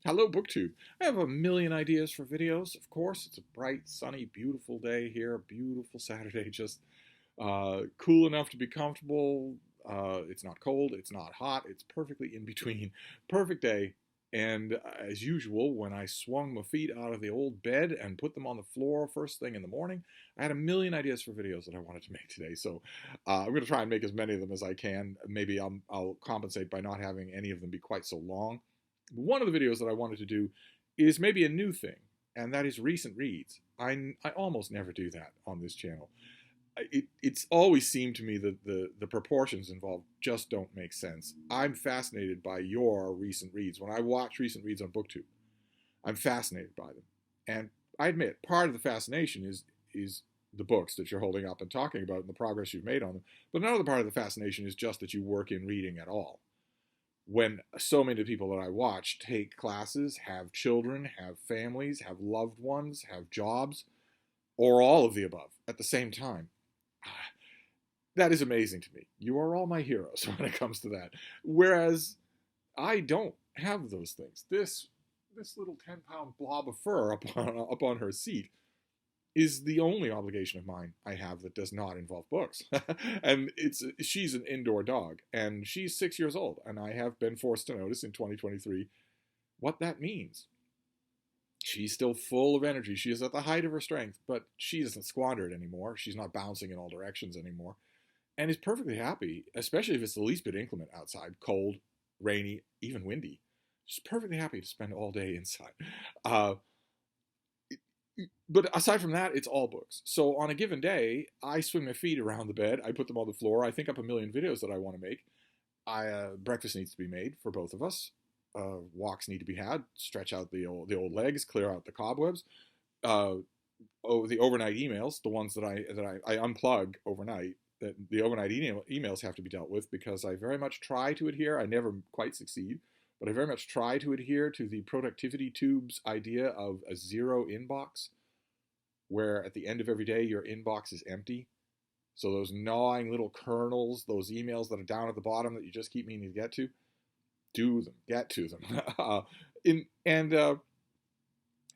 Hello, BookTube. I have a million ideas for videos, of course. It's a bright, sunny, beautiful day here. Beautiful Saturday, just cool enough to be comfortable. It's not cold, it's not hot, it's perfectly in between. Perfect day. And as usual, when I swung my feet out of the old bed and put them on the floor first thing in the morning, I had a million ideas for videos that I wanted to make today. So I'm going to try and make as many of them as I can. Maybe I'll compensate by not having any of them be quite so long. One of the videos that I wanted to do is maybe a new thing, and that is recent reads. I almost never do that on this channel. It's always seemed to me that the proportions involved just don't make sense. I'm fascinated by your recent reads. When I watch recent reads on BookTube, I'm fascinated by them. And I admit, part of the fascination is the books that you're holding up and talking about and the progress you've made on them. But another part of the fascination is just that you work in reading at all. When so many people that I watch take classes, have children, have families, have loved ones, have jobs, or all of the above at the same time. That is amazing to me. You are all my heroes when it comes to that. Whereas I don't have those things. This little 10-pound blob of fur up on her seat is the only obligation of mine I have that does not involve books. And she's an indoor dog, and she's 6 years old, and I have been forced to notice in 2023 what that means. She's still full of energy. She is at the height of her strength, but she doesn't squander it anymore. She's not bouncing in all directions anymore, and is perfectly happy, especially if it's the least bit inclement outside, cold, rainy, even windy. She's perfectly happy to spend all day inside. But aside from that, it's all books. So on a given day, I swing my feet around the bed. I put them on the floor. I think up a million videos that I want to make. Breakfast needs to be made for both of us. Walks need to be had. Stretch out the old legs. Clear out the cobwebs. The overnight emails, the ones that I unplug overnight. The overnight emails have to be dealt with because I very much try to adhere. I never quite succeed. But I very much try to adhere to the productivity tube's idea of a zero inbox, where at the end of every day, your inbox is empty. So those gnawing little kernels, those emails that are down at the bottom that you just keep meaning to get to, do them, get to them.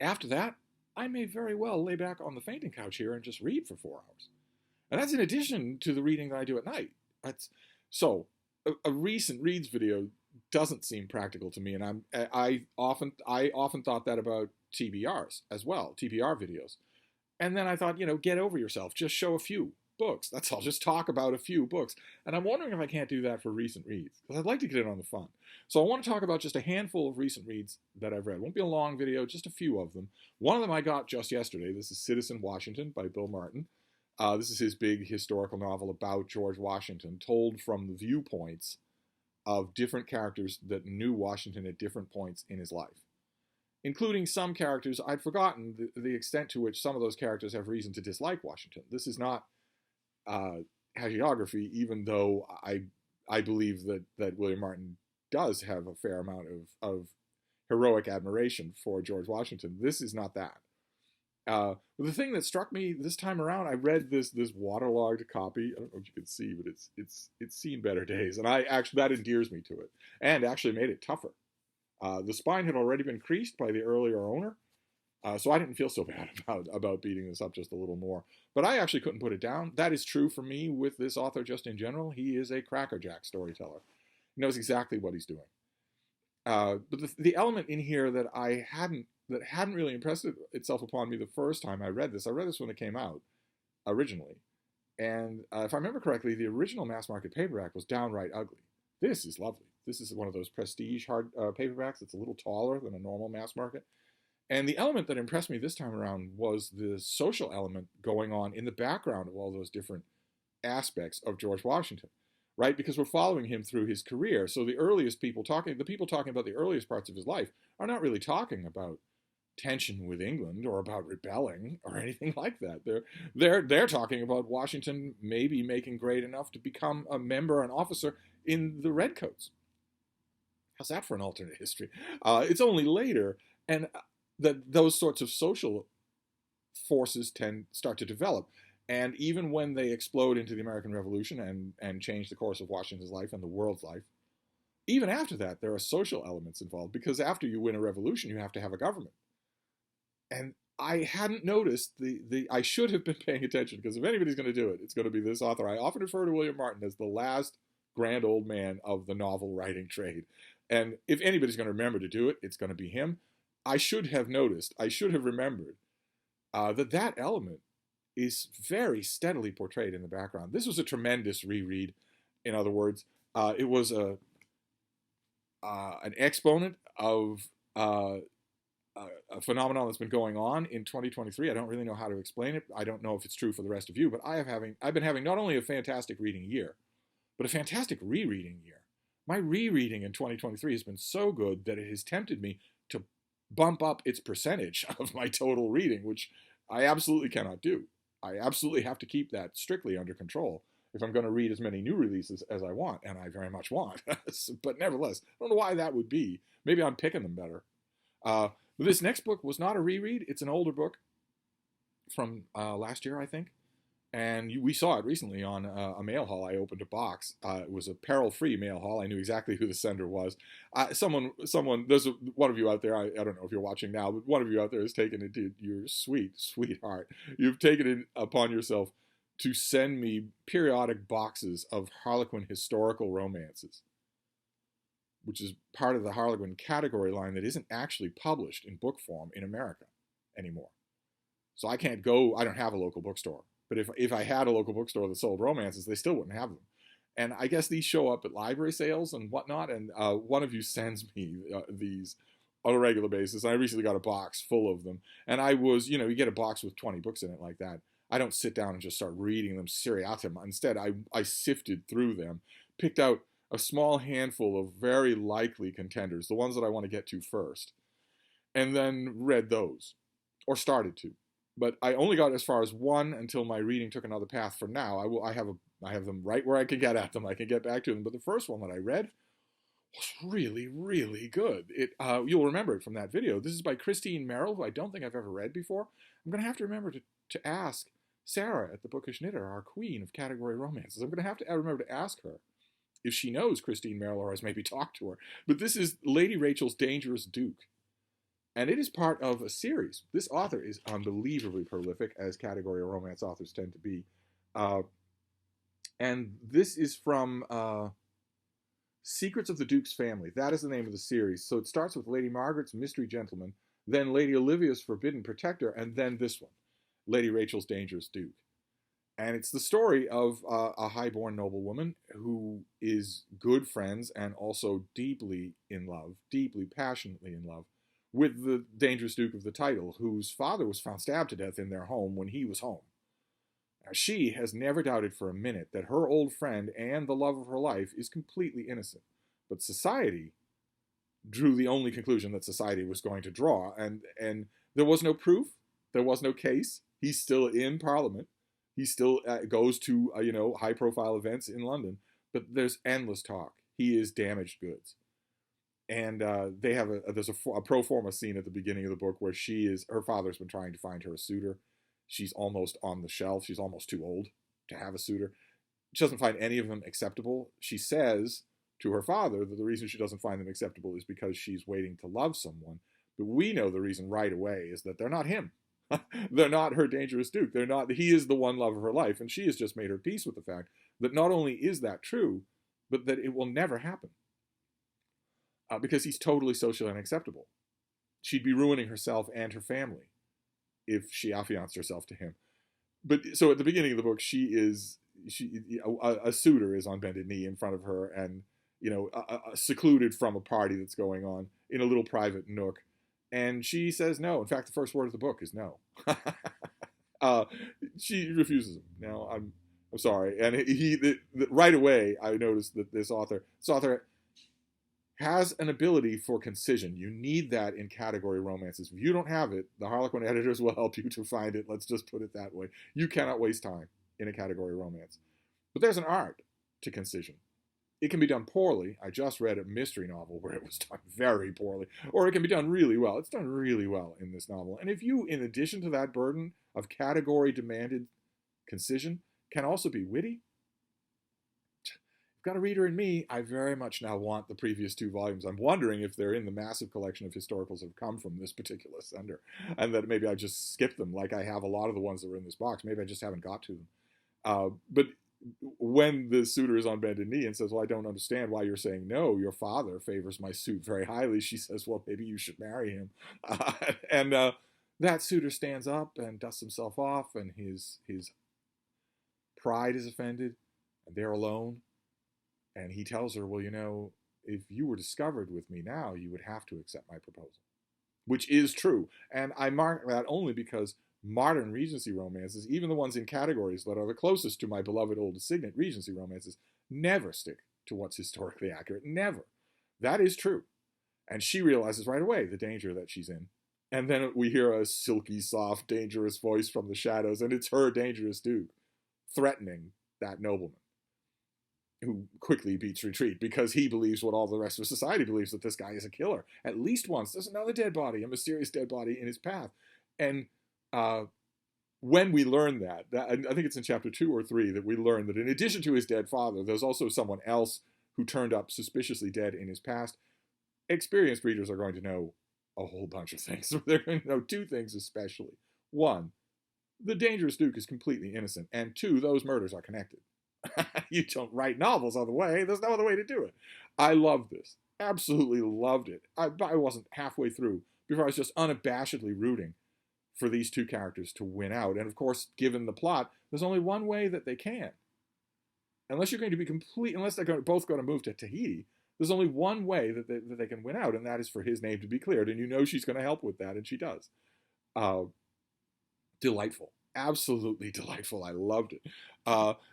After that, I may very well lay back on the fainting couch here and just read for 4 hours. And that's in addition to the reading that I do at night. So a recent reads video doesn't seem practical to me, and I often thought that about TBRs as well, TBR videos. And then I thought, get over yourself. Just show a few books. That's all. Just talk about a few books. And I'm wondering if I can't do that for recent reads, because I'd like to get in on the fun. So I want to talk about just a handful of recent reads that I've read. It won't be a long video, just a few of them. One of them I got just yesterday. This is Citizen Washington by Bill Martin. This is his big historical novel about George Washington, told from the viewpoints of different characters that knew Washington at different points in his life, including some characters I'd forgotten the extent to which some of those characters have reason to dislike Washington. This is not hagiography, even though I believe that William Martin does have a fair amount of heroic admiration for George Washington. This is not that. But the thing that struck me this time around, I read this waterlogged copy. I don't know if you can see, but it's seen better days, and that endears me to it, and actually made it tougher. The spine had already been creased by the earlier owner, so I didn't feel so bad about beating this up just a little more. But I actually couldn't put it down. That is true for me with this author just in general. He is a crackerjack storyteller. He knows exactly what he's doing. But the element in here that hadn't really impressed itself upon me the first time I read this when it came out originally. And if I remember correctly, the original mass market paperback was downright ugly. This is lovely. This is one of those prestige hard paperbacks that's a little taller than a normal mass market. And the element that impressed me this time around was the social element going on in the background of all those different aspects of George Washington, right? Because we're following him through his career. So the people talking about the earliest parts of his life are not really talking about tension with England or about rebelling or anything like that. They're talking about Washington maybe making great enough to become a member, an officer in the Redcoats. How's that for an alternate history? It's only later, and that those sorts of social forces start to develop. And even when they explode into the American Revolution and change the course of Washington's life and the world's life, even after that, there are social elements involved because after you win a revolution, you have to have a government. And I hadn't noticed I should have been paying attention because if anybody's going to do it, it's going to be this author. I often refer to William Martin as the last grand old man of the novel writing trade. And if anybody's going to remember to do it, it's going to be him. I should have noticed, I should have remembered that element is very steadily portrayed in the background. This was a tremendous reread. In other words, it was an exponent of a phenomenon that's been going on in 2023. I don't really know how to explain it. I don't know if it's true for the rest of you, but I've been having not only a fantastic reading year, but a fantastic rereading year. My rereading in 2023 has been so good that it has tempted me to bump up its percentage of my total reading, which I absolutely cannot do. I absolutely have to keep that strictly under control if I'm going to read as many new releases as I want, and I very much want. But nevertheless, I don't know why that would be. Maybe I'm picking them better. But this next book was not a reread. It's an older book from last year, I think. And we saw it recently on a mail haul. I opened a box. It was a peril-free mail haul. I knew exactly who the sender was. There's one of you out there, I don't know if you're watching now, but one of you out there has taken it to your sweetheart. You've taken it upon yourself to send me periodic boxes of Harlequin historical romances, which is part of the Harlequin category line that isn't actually published in book form in America anymore. So I don't have a local bookstore. But if I had a local bookstore that sold romances, they still wouldn't have them. And I guess these show up at library sales and whatnot. And one of you sends me these on a regular basis. I recently got a box full of them. And I was, you get a box with 20 books in it like that. I don't sit down and just start reading them seriatim. Instead, I sifted through them, picked out a small handful of very likely contenders, the ones that I want to get to first, and then read those, or started to. But I only got as far as one until my reading took another path. For now, I have them right where I can get at them. I can get back to them. But the first one that I read was really, really good. You'll remember it from that video. This is by Christine Merrill, who I don't think I've ever read before. I'm going to have to remember to ask Sarah at the Bookish Knitter, our queen of category romances. I'm going to have to remember to ask her if she knows Christine Merrill or has maybe talked to her. But this is Lady Rachel's Dangerous Duke. And it is part of a series. This author is unbelievably prolific, as category romance authors tend to be. And this is from Secrets of the Duke's Family. That is the name of the series. So it starts with Lady Margaret's Mystery Gentleman, then Lady Olivia's Forbidden Protector, and then this one, Lady Rachel's Dangerous Duke. And it's the story of a highborn noblewoman who is good friends and also deeply in love, deeply, passionately in love, with the dangerous Duke of the title, whose father was found stabbed to death in their home when he was home. Now, she has never doubted for a minute that her old friend and the love of her life is completely innocent. But society drew the only conclusion that society was going to draw, and there was no proof, there was no case. He's still in Parliament. He still goes to high-profile events in London, but there's endless talk. He is damaged goods. And there's a pro forma scene at the beginning of the book where her father's been trying to find her a suitor. She's almost on the shelf. She's almost too old to have a suitor. She doesn't find any of them acceptable. She says to her father that the reason she doesn't find them acceptable is because she's waiting to love someone. But we know the reason right away is that they're not him. They're not her dangerous Duke. He is the one love of her life. And she has just made her peace with the fact that not only is that true, but that it will never happen. Because he's totally socially unacceptable. She'd be ruining herself and her family if she affianced herself to him. But so at the beginning of the book, a suitor is on bended knee in front of her, and secluded from a party that's going on in a little private nook, and she says no. In fact, the first word of the book is no. She refuses him. Now I'm sorry, and right away I noticed that this author has an ability for concision. You need that in category romances. If you don't have it, the Harlequin editors will help you to find it. Let's just put it that way. You cannot waste time in a category romance. But there's an art to concision. It can be done poorly. I just read a mystery novel where it was done very poorly. Or it can be done really well. It's done really well in this novel. And if you, in addition to that burden of category-demanded concision, can also be witty, got a reader in me. I very much now want the previous 2 volumes. I'm wondering if they're in the massive collection of historicals that have come from this particular sender, and that maybe I just skipped them, like I have a lot of the ones that were in this box. Maybe I just haven't got to them. But when the suitor is on bended knee and says, well, I don't understand why you're saying no. Your father favors my suit very highly. She says, well, maybe you should marry him. And that suitor stands up and dusts himself off, and his pride is offended, and they're alone. And he tells her, well, if you were discovered with me now, you would have to accept my proposal, which is true. And I mark that only because modern Regency romances, even the ones in categories that are the closest to my beloved old signet Regency romances, never stick to what's historically accurate. Never. That is true. And she realizes right away the danger that she's in. And then we hear a silky, soft, dangerous voice from the shadows, and it's her dangerous duke threatening that nobleman, who quickly beats retreat because he believes what all the rest of society believes, that this guy is a killer. At least once, there's another dead body, a mysterious dead body in his path. And when we learn that, I think it's in chapter 2 or 3 that we learn that in addition to his dead father, there's also someone else who turned up suspiciously dead in his past. Experienced readers are going to know a whole bunch of things. They're going to know 2 things especially. 1, the dangerous duke is completely innocent. And 2, those murders are connected. You don't write novels other way. There's no other way to do it. I loved this. Absolutely loved it. I wasn't halfway through before I was just unabashedly rooting for these 2 characters to win out. And of course, given the plot, there's only one way that they can. Unless you're going to be unless they're both going to move to Tahiti, there's only one way that they can win out, and that is for his name to be cleared. And she's going to help with that, and she does. Delightful. Absolutely delightful. I loved it.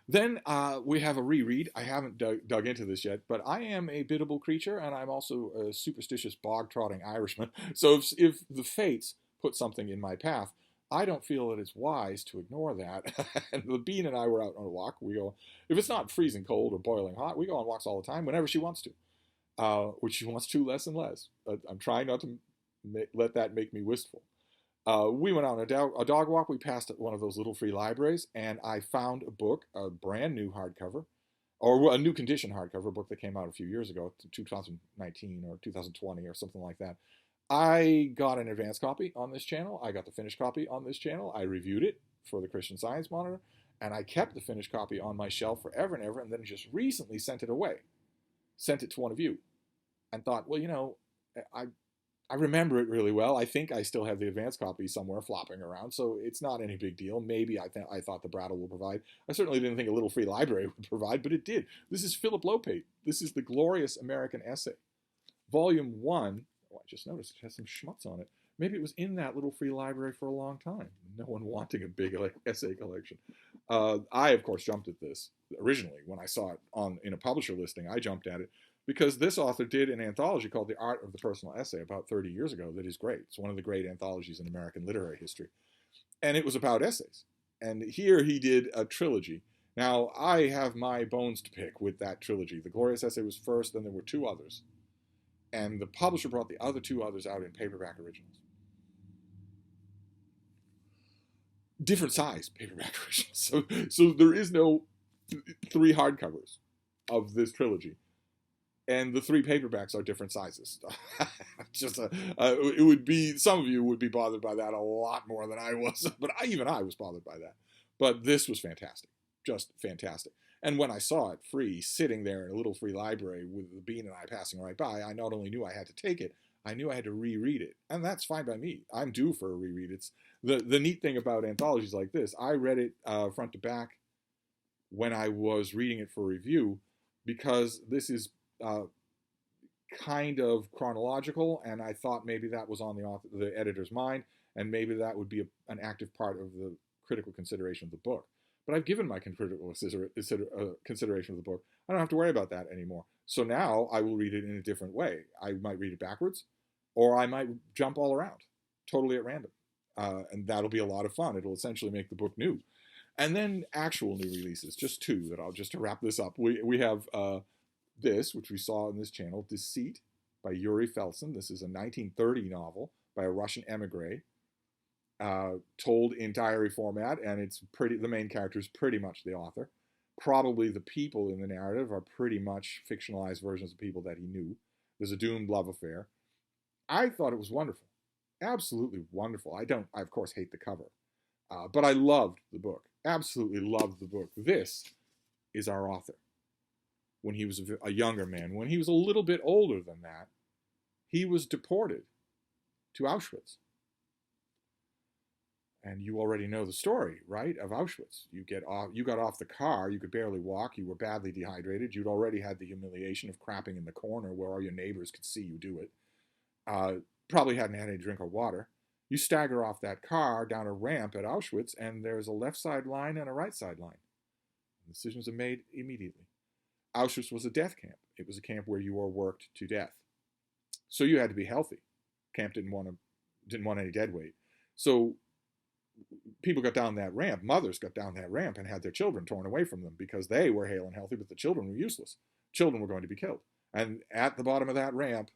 Then we have a reread. I haven't dug into this yet, but I am a biddable creature, and I'm also a superstitious bog-trotting Irishman. So if the fates put something in my path, I don't feel that it's wise to ignore that. And the Bean and I were out on a walk. We go, if it's not freezing cold or boiling hot, we go on walks all the time whenever she wants to, which she wants to less and less. I'm trying not to let that make me wistful. We went on a dog walk. We passed one of those little free libraries, and I found a book, a brand new hardcover, or a new condition hardcover book that came out a few years ago, 2019 or 2020 or something like that. I got an advance copy on this channel. I got the finished copy on this channel. I reviewed it for the Christian Science Monitor, and I kept the finished copy on my shelf forever and ever, and then just recently sent it away. Sent it to one of you, and thought, well, I remember it really well. I think I still have the advance copy somewhere flopping around, so it's not any big deal. Maybe I thought the Brattle will provide. I certainly didn't think a little free library would provide, but it did. This is Philip Lopate. This is The Glorious American Essay. Volume 1. Oh, I just noticed it has some schmutz on it. Maybe it was in that little free library for a long time. No one wanting a big essay collection. I, of course, jumped at this. Originally, when I saw it in a publisher listing, I jumped at it because this author did an anthology called The Art of the Personal Essay about 30 years ago that is great. It's one of the great anthologies in American literary history. And it was about essays. And here he did a trilogy. Now, I have my bones to pick with that trilogy. The Glorious Essay was first, then there were 2 others. And the publisher brought the other 2 others out in paperback originals. Different size paperback originals. So there is no 3 hardcovers of this trilogy. And the 3 paperbacks are different sizes. It would be, some of you would be bothered by that a lot more than I was. But even I was bothered by that. But this was fantastic. Just fantastic. And when I saw it free, sitting there in a little free library with the Bean and I passing right by, I not only knew I had to take it, I knew I had to reread it. And that's fine by me. I'm due for a reread. It's the neat thing about anthologies like this. I read it front to back when I was reading it for review, because this is kind of chronological, and I thought maybe that was on the editor's mind, and maybe that would be an active part of the critical consideration of the book. But I've given my critical consideration of the book. I don't have to worry about that anymore. So now I will read it in a different way. I might read it backwards, or I might jump all around, totally at random. And that'll be a lot of fun. It'll essentially make the book new. And then actual new releases, just 2 that just to wrap this up. We have this, which we saw in this channel, Deceit by Yuri Felsen. This is a 1930 novel by a Russian emigre. Told in diary format, and it's the main character is pretty much the author, Probably the people in the narrative are pretty much fictionalized versions of people that he knew. There's a doomed love affair. I thought it was wonderful, absolutely wonderful. I of course hate the cover, but I loved the book, absolutely loved the book. This is our author when he was a younger man. When he was a little bit older than that, he was deported to Auschwitz. And you already know the story, right, of Auschwitz. You got off the car, you could barely walk, you were badly dehydrated, you'd already had the humiliation of crapping in the corner where all your neighbors could see you do it. Probably hadn't had any drink or water. You stagger off that car down a ramp at Auschwitz, and there's a left side line and a right side line. Decisions are made immediately. Auschwitz was a death camp. It was a camp where you were worked to death. So you had to be healthy. Camp didn't want any dead weight. So people got down that ramp, mothers got down that ramp and had their children torn away from them because they were hale and healthy, but the children were useless. Children were going to be killed. And at the bottom of that ramp,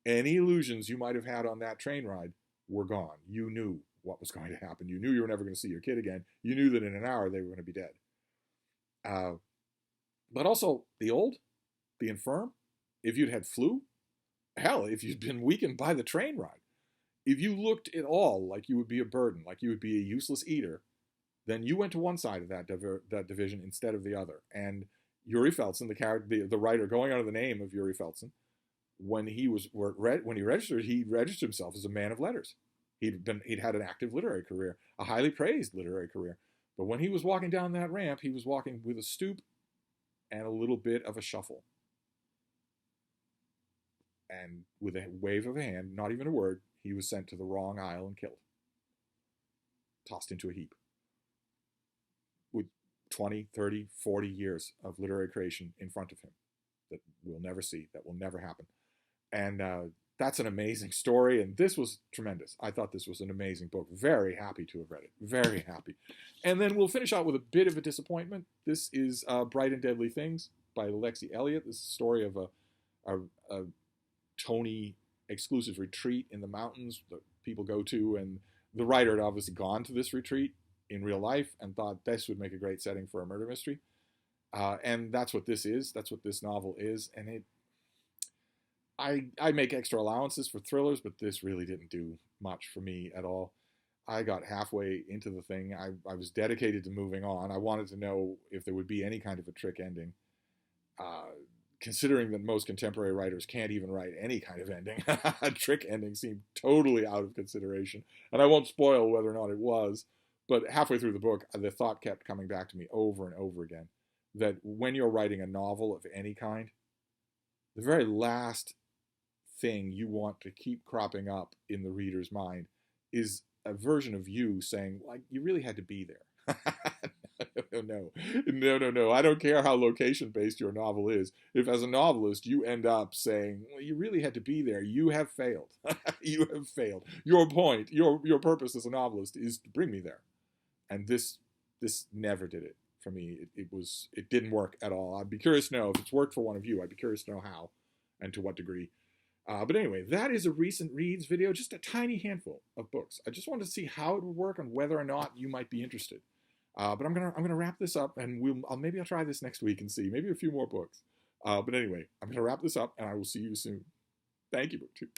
any illusions you might have had on that train ride were gone. You knew what was going to happen. You knew you were never going to see your kid again. You knew that in an hour they were going to be dead. But also the old, the infirm, if you'd had flu, hell, if you'd been weakened by the train ride, if you looked at all like you would be a burden, like you would be a useless eater, then you went to one side of that division instead of the other. And Yuri Felsen, the writer going under the name of Yuri Felsen, when he registered himself as a man of letters. He'd had an active literary career, a highly praised literary career. But when he was walking down that ramp, he was walking with a stoop and a little bit of a shuffle. And with a wave of a hand, not even a word, he was sent to the wrong aisle and killed. Tossed into a heap. With 20, 30, 40 years of literary creation in front of him that we'll never see, that will never happen. And that's an amazing story, and this was tremendous. I thought this was an amazing book. Very happy to have read it. Very happy. And then we'll finish out with a bit of a disappointment. This is Bright and Deadly Things by Lexi Elliott. This is the story of a Tony exclusive retreat in the mountains that people go to, and the writer had obviously gone to this retreat in real life and thought this would make a great setting for a murder mystery. And that's what this is. That's what this novel is. And I make extra allowances for thrillers, but this really didn't do much for me at all. I got halfway into the thing. I was dedicated to moving on. I wanted to know if there would be any kind of a trick ending. Considering that most contemporary writers can't even write any kind of ending, a trick ending seemed totally out of consideration. And I won't spoil whether or not it was, but halfway through the book, the thought kept coming back to me over and over again that when you're writing a novel of any kind, the very last thing you want to keep cropping up in the reader's mind is a version of you saying, like, you really had to be there. No. I don't care how location-based your novel is. If as a novelist you end up saying, well, you really had to be there, you have failed. You have failed. Your point, your purpose as a novelist is to bring me there. And this never did it for me. It didn't work at all. I'd be curious to know if it's worked for one of you. I'd be curious to know how and to what degree. But anyway, that is a recent reads video, just a tiny handful of books. I just wanted to see how it would work and whether or not you might be interested. But I'm gonna wrap this up, and maybe I'll try this next week and see, maybe a few more books. But anyway, I'm gonna wrap this up, and I will see you soon. Thank you, BookTube.